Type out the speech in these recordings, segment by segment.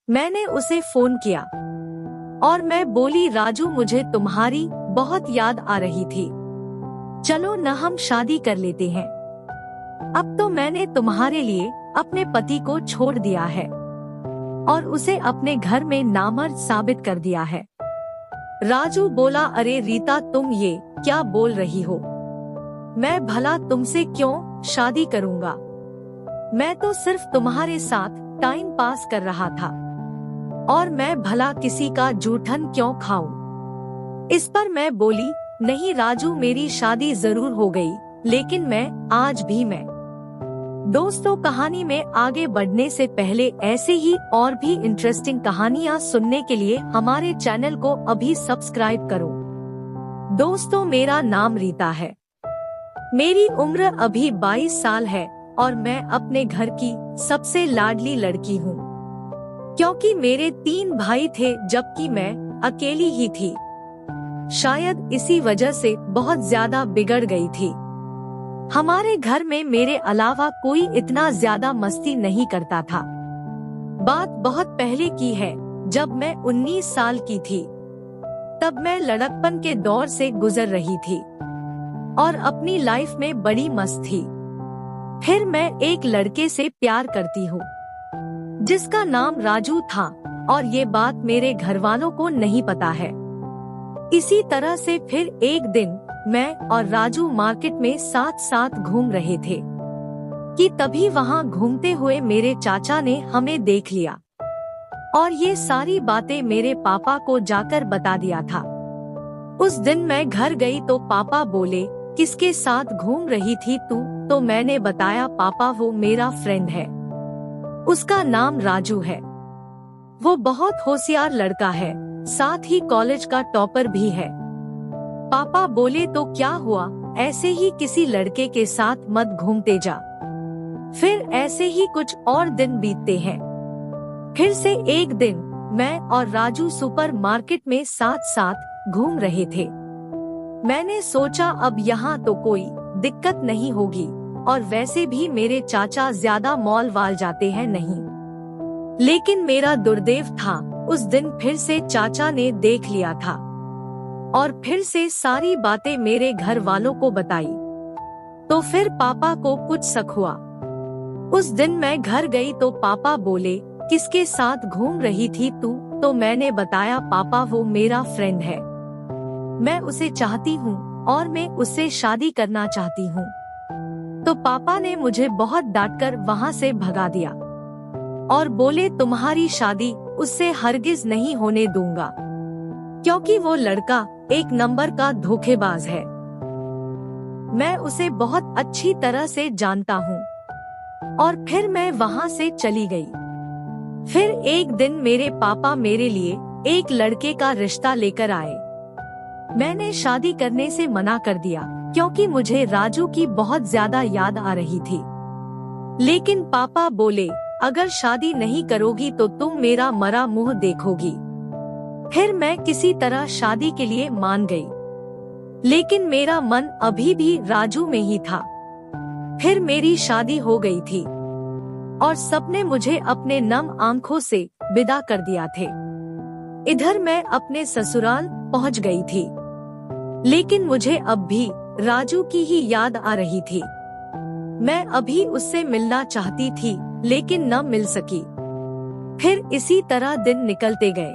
मैंने उसे फोन किया और मैं बोली, राजू मुझे तुम्हारी बहुत याद आ रही थी, चलो न हम शादी कर लेते हैं। अब तो मैंने तुम्हारे लिए अपने पति को छोड़ दिया है और उसे अपने घर में नामर्द साबित कर दिया है। राजू बोला, अरे रीता तुम ये क्या बोल रही हो, मैं भला तुमसे क्यों शादी करूंगा, मैं तो सिर्फ तुम्हारे साथ टाइम पास कर रहा था और मैं भला किसी का जूठन क्यों खाऊं। इस पर मैं बोली, नहीं राजू मेरी शादी जरूर हो गई, लेकिन मैं आज भी मैं। दोस्तों, कहानी में आगे बढ़ने से पहले ऐसे ही और भी इंटरेस्टिंग कहानियाँ सुनने के लिए हमारे चैनल को अभी सब्सक्राइब करो। दोस्तों, मेरा नाम रीता है, मेरी उम्र अभी 22 साल है और मैं अपने घर की सबसे लाडली लड़की हूँ, क्योंकि मेरे 3 भाई थे जबकि मैं अकेली ही थी। शायद इसी वजह से बहुत ज्यादा बिगड़ गई थी। हमारे घर में मेरे अलावा कोई इतना ज्यादा मस्ती नहीं करता था। बात बहुत पहले की है, जब मैं 19 साल की थी। तब मैं लड़कपन के दौर से गुजर रही थी और अपनी लाइफ में बड़ी मस्त थी। फिर मैं एक लड़के से प्यार करती हूँ जिसका नाम राजू था और ये बात मेरे घर वालों को नहीं पता है। इसी तरह से फिर एक दिन मैं और राजू मार्केट में साथ साथ घूम रहे थे कि तभी वहाँ घूमते हुए मेरे चाचा ने हमें देख लिया और ये सारी बातें मेरे पापा को जाकर बता दिया था। उस दिन मैं घर गई तो पापा बोले, किसके साथ घूम रही थी तू? तो मैंने बताया, पापा वो मेरा फ्रेंड है, उसका नाम राजू है, वो बहुत होशियार लड़का है, साथ ही कॉलेज का टॉपर भी है। पापा बोले, तो क्या हुआ, ऐसे ही किसी लड़के के साथ मत घूमते जा। फिर ऐसे ही कुछ और दिन बीतते हैं। फिर से एक दिन मैं और राजू सुपर मार्केट में साथ साथ घूम रहे थे। मैंने सोचा अब यहाँ तो कोई दिक्कत नहीं होगी और वैसे भी मेरे चाचा ज्यादा मॉल वाल जाते हैं नहीं। लेकिन मेरा दुर्दैव था, उस दिन फिर से चाचा ने देख लिया था और फिर से सारी बातें मेरे घर वालों को बताई। तो फिर पापा को कुछ शक हुआ। उस दिन मैं घर गई तो पापा बोले, किसके साथ घूम रही थी तू? तो मैंने बताया, पापा वो मेरा फ्रेंड है, मैं उसे चाहती हूँ और मैं उससे शादी करना चाहती हूँ। तो पापा ने मुझे बहुत डांटकर वहाँ से भगा दिया और बोले, तुम्हारी शादी उससे हरगिज नहीं होने दूंगा, क्योंकि वो लड़का एक नंबर का धोखेबाज है। मैं उसे बहुत अच्छी तरह से जानता हूँ। और फिर मैं वहाँ से चली गई। फिर एक दिन मेरे पापा मेरे लिए एक लड़के का रिश्ता लेकर आए। मैंने शादी करने से मना कर दिया क्योंकि मुझे राजू की बहुत ज्यादा याद आ रही थी। लेकिन पापा बोले, अगर शादी नहीं करोगी तो तुम मेरा मरा मुंह देखोगी। फिर मैं किसी तरह शादी के लिए मान गई, लेकिन मेरा मन अभी भी राजू में ही था। फिर मेरी शादी हो गई थी और सबने मुझे अपने नम आंखों से विदा कर दिया थे। इधर मैं अपने ससुराल पहुंच गई थी, लेकिन मुझे अब भी राजू की ही याद आ रही थी। मैं अभी उससे मिलना चाहती थी, लेकिन न मिल सकी। फिर इसी तरह दिन निकलते गए।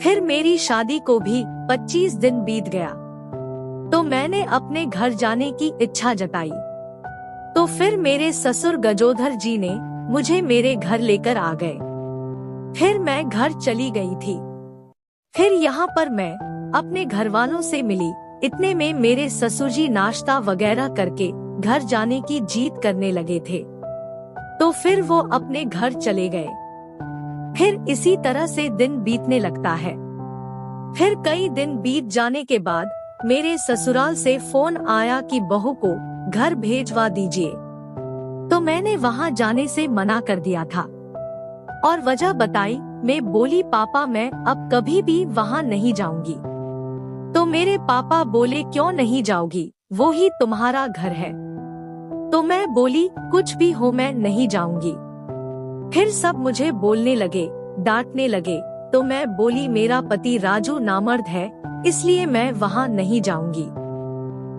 फिर मेरी शादी को भी 25 दिन बीत गया, तो मैंने अपने घर जाने की इच्छा जताई। तो फिर मेरे ससुर गजोधर जी ने मुझे मेरे घर लेकर आ गए। फिर मैं घर चली गई थी। फिर यहाँ पर मैं अपने घर वालों से मिली। इतने में मेरे ससुर जी नाश्ता वगैरह करके घर जाने की जिद करने लगे थे, तो फिर वो अपने घर चले गए। फिर इसी तरह से दिन बीतने लगता है। फिर कई दिन बीत जाने के बाद मेरे ससुराल से फोन आया कि बहू को घर भेजवा दीजिए। तो मैंने वहाँ जाने से मना कर दिया था और वजह बताई। मैं बोली, पापा मैं अब कभी भी वहाँ नहीं जाऊंगी। तो मेरे पापा बोले, क्यों नहीं जाओगी, वो ही तुम्हारा घर है। तो मैं बोली, कुछ भी हो मैं नहीं जाऊंगी। फिर सब मुझे बोलने लगे, डांटने लगे तो मैं बोली मेरा पति राजू नामर्द है, इसलिए मैं वहाँ नहीं जाऊंगी।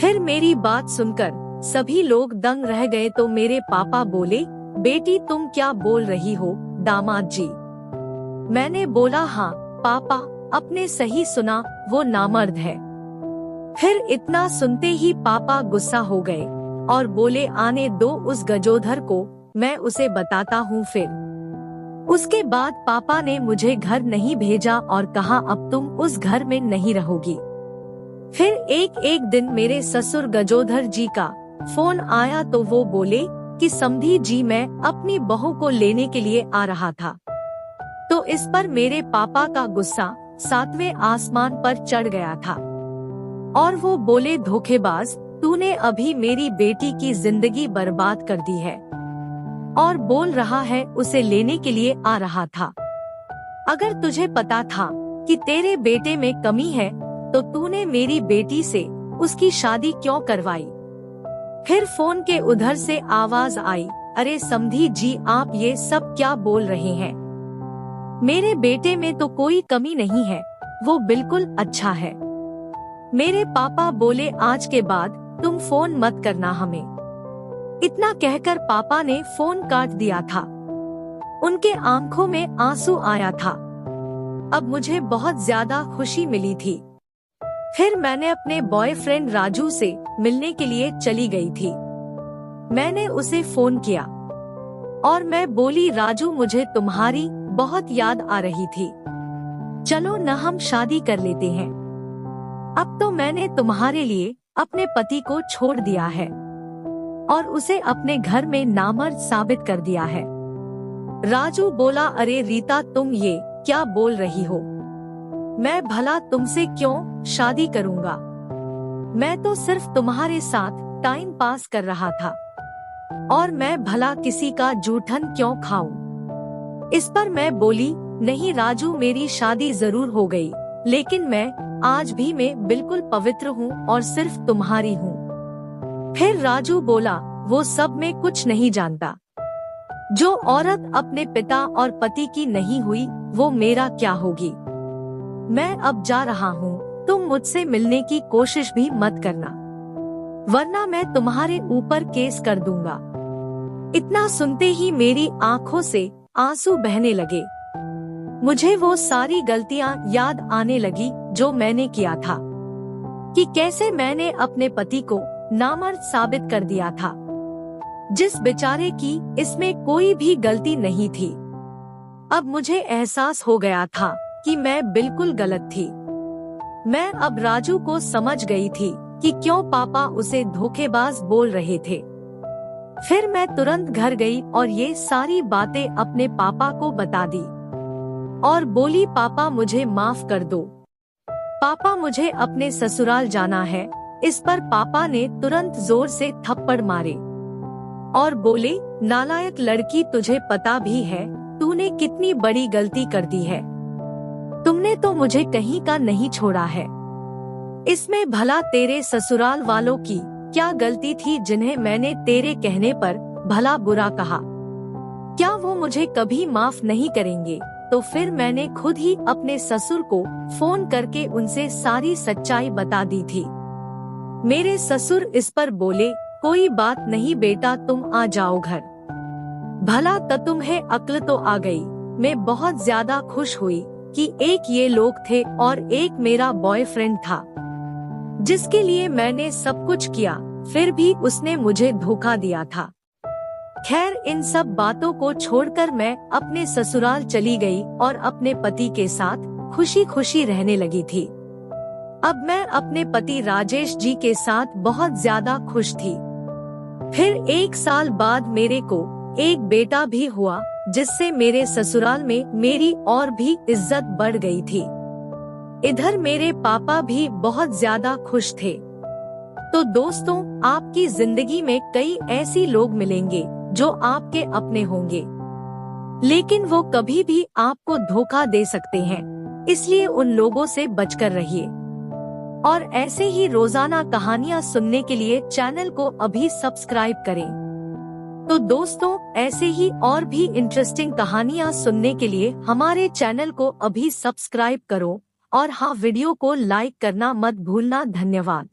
फिर मेरी बात सुनकर सभी लोग दंग रह गए तो मेरे पापा बोले, बेटी तुम क्या बोल रही हो दामाद जी? मैंने बोला हाँ पापा, आपने सही सुना, वो नामर्द है। फिर इतना सुनते ही पापा गुस्सा हो गए और बोले आने दो उस गजोधर को, मैं उसे बताता हूँ। फिर उसके बाद पापा ने मुझे घर नहीं भेजा और कहा अब तुम उस घर में नहीं रहोगी। फिर एक दिन मेरे ससुर गजोधर जी का फोन आया तो वो बोले कि समधी जी मैं अपनी बहू को लेने के लिए आ रहा था। तो इस पर मेरे पापा का गुस्सा 7वें आसमान पर चढ़ गया था और वो बोले धोखेबाज, तूने अभी मेरी बेटी की जिंदगी बर्बाद कर दी है और बोल रहा है उसे लेने के लिए आ रहा था। अगर तुझे पता था कि तेरे बेटे में कमी है तो तूने मेरी बेटी से उसकी शादी क्यों करवाई? फिर फोन के उधर से आवाज आई, अरे समधी जी आप ये सब क्या बोल रहे हैं? मेरे बेटे में तो कोई कमी नहीं है, वो बिल्कुल अच्छा है। मेरे पापा बोले आज के बाद तुम फोन मत करना हमें। इतना कहकर पापा ने फोन काट दिया था। उनके आंखों में आंसू आया था। अब मुझे बहुत ज्यादा खुशी मिली थी। फिर मैंने अपने बॉयफ्रेंड राजू से मिलने के लिए चली गई थी। मैंने उसे फोन किया और मैं बोली राजू मुझे तुम्हारी बहुत याद आ रही थी, चलो न हम शादी कर लेते हैं। अब तो मैंने तुम्हारे लिए अपने पति को छोड़ दिया है और उसे अपने घर में नामर्द साबित कर दिया है। राजू बोला अरे रीता तुम ये क्या बोल रही हो? मैं भला तुमसे क्यों शादी करूंगा? मैं तो सिर्फ तुम्हारे साथ टाइम पास कर रहा था और मैं भला किसी का जूठन क्यों खाऊं? इस पर मैं बोली नहीं राजू मेरी शादी जरूर हो गई, लेकिन मैं बिल्कुल पवित्र हूँ और सिर्फ तुम्हारी हूँ। फिर राजू बोला वो सब में कुछ नहीं जानता। जो औरत अपने पिता और पति की नहीं हुई वो मेरा क्या होगी? मैं अब जा रहा हूँ, तुम मुझसे मिलने की कोशिश भी मत करना, वरना मैं तुम्हारे ऊपर केस कर दूंगा। इतना सुनते ही मेरी आंखों से आंसू बहने लगे। मुझे वो सारी गलतियां याद आने लगी जो मैंने किया था, कि कैसे मैंने अपने पति को नामर्द साबित कर दिया था, जिस बेचारे की इसमें कोई भी गलती नहीं थी। अब मुझे एहसास हो गया था कि मैं बिल्कुल गलत थी। मैं अब राजू को समझ गई थी कि क्यों पापा उसे धोखेबाज बोल रहे थे। फिर मैं तुरंत घर गई और ये सारी बातें अपने पापा को बता दी और बोली पापा मुझे माफ कर दो, पापा मुझे अपने ससुराल जाना है। इस पर पापा ने तुरंत जोर से थप्पड़ मारे और बोले नालायक लड़की, तुझे पता भी है तूने कितनी बड़ी गलती कर दी है। तुमने तो मुझे कहीं का नहीं छोड़ा है। इसमें भला तेरे ससुराल वालों की क्या गलती थी जिन्हें मैंने तेरे कहने पर भला बुरा कहा? क्या वो मुझे कभी माफ नहीं करेंगे? तो फिर मैंने खुद ही अपने ससुर को फोन करके उनसे सारी सच्चाई बता दी थी। मेरे ससुर इस पर बोले कोई बात नहीं बेटा, तुम आ जाओ घर। भला तुम्हें अक्ल तो आ गई। मैं बहुत ज्यादा खुश हुई कि एक ये लोग थे और एक मेरा बॉयफ्रेंड था, जिसके लिए मैंने सब कुछ किया, फिर भी उसने मुझे धोखा दिया था। खैर इन सब बातों को छोड़कर मैं अपने ससुराल चली गई और अपने पति के साथ खुशी खुशी रहने लगी थी। अब मैं अपने पति राजेश जी के साथ बहुत ज्यादा खुश थी। फिर 1 साल बाद मेरे को एक बेटा भी हुआ, जिससे मेरे ससुराल में मेरी और भी इज्जत बढ़ गई थी। इधर मेरे पापा भी बहुत ज्यादा खुश थे। तो दोस्तों, आपकी जिंदगी में कई ऐसी लोग मिलेंगे जो आपके अपने होंगे, लेकिन वो कभी भी आपको धोखा दे सकते हैं, इसलिए उन लोगों से बचकर रहिए। और ऐसे ही रोजाना कहानियाँ सुनने के लिए चैनल को अभी सब्सक्राइब करें। तो दोस्तों, ऐसे ही और भी इंटरेस्टिंग कहानियाँ सुनने के लिए हमारे चैनल को अभी सब्सक्राइब करो और हाँ, वीडियो को लाइक करना मत भूलना। धन्यवाद।